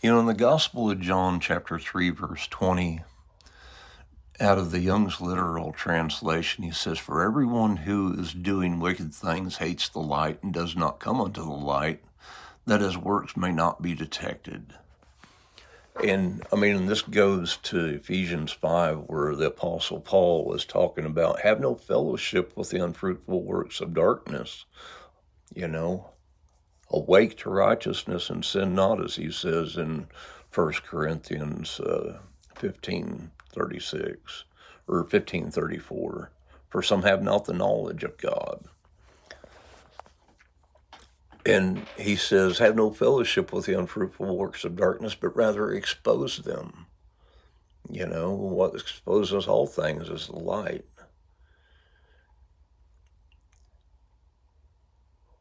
In the Gospel of John, chapter 3, verse 20, out of the Young's Literal Translation, he says, "For everyone who is doing wicked things hates the light and does not come unto the light, that his works may not be detected." And this goes to Ephesians 5, where the Apostle Paul was talking about have no fellowship with the unfruitful works of darkness, awake to righteousness and sin not, as he says in 1 Corinthians 15:36 or 15:34. For some have not the knowledge of God. And he says, have no fellowship with the unfruitful works of darkness, but rather expose them. What exposes all things is the light.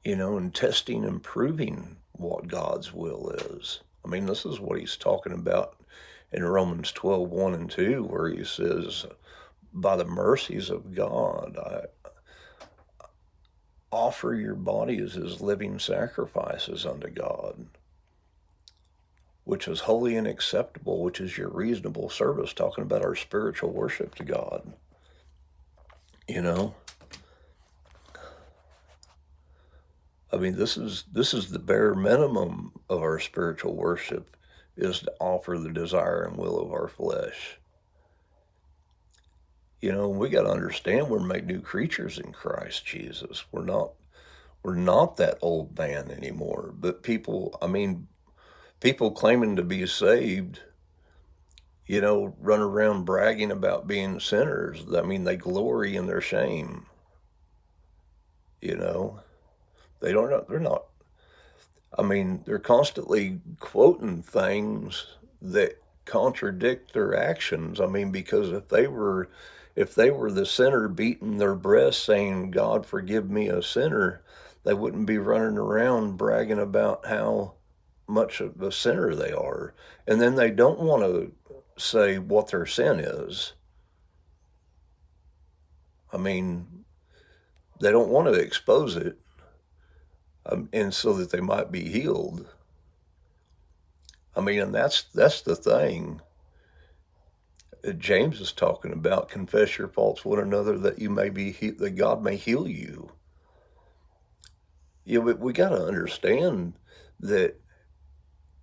And testing and proving what God's will is. This is what he's talking about in Romans 12:1 and 2, where he says, by the mercies of God, I offer your bodies as living sacrifices unto God, which is holy and acceptable, which is your reasonable service, talking about our spiritual worship to God. This is the bare minimum of our spiritual worship, is to offer the desire and will of our flesh. We got to understand we're made new creatures in Christ Jesus. We're not that old man anymore. But people claiming to be saved, run around bragging about being sinners. They glory in their shame. They're not. They're constantly quoting things that contradict their actions. Because if they were the sinner beating their breast saying, God, forgive me, a sinner, they wouldn't be running around bragging about how much of a sinner they are. And then they don't want to say what their sin is. They don't want to expose it, and so that they might be healed. And that's the thing. James is talking about, confess your faults one another that you may be that God may heal you. But we got to understand that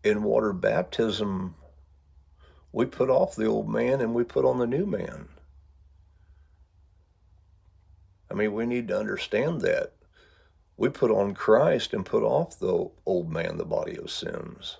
in water baptism, we put off the old man and we put on the new man. We need to understand that. We put on Christ and put off the old man, the body of sins.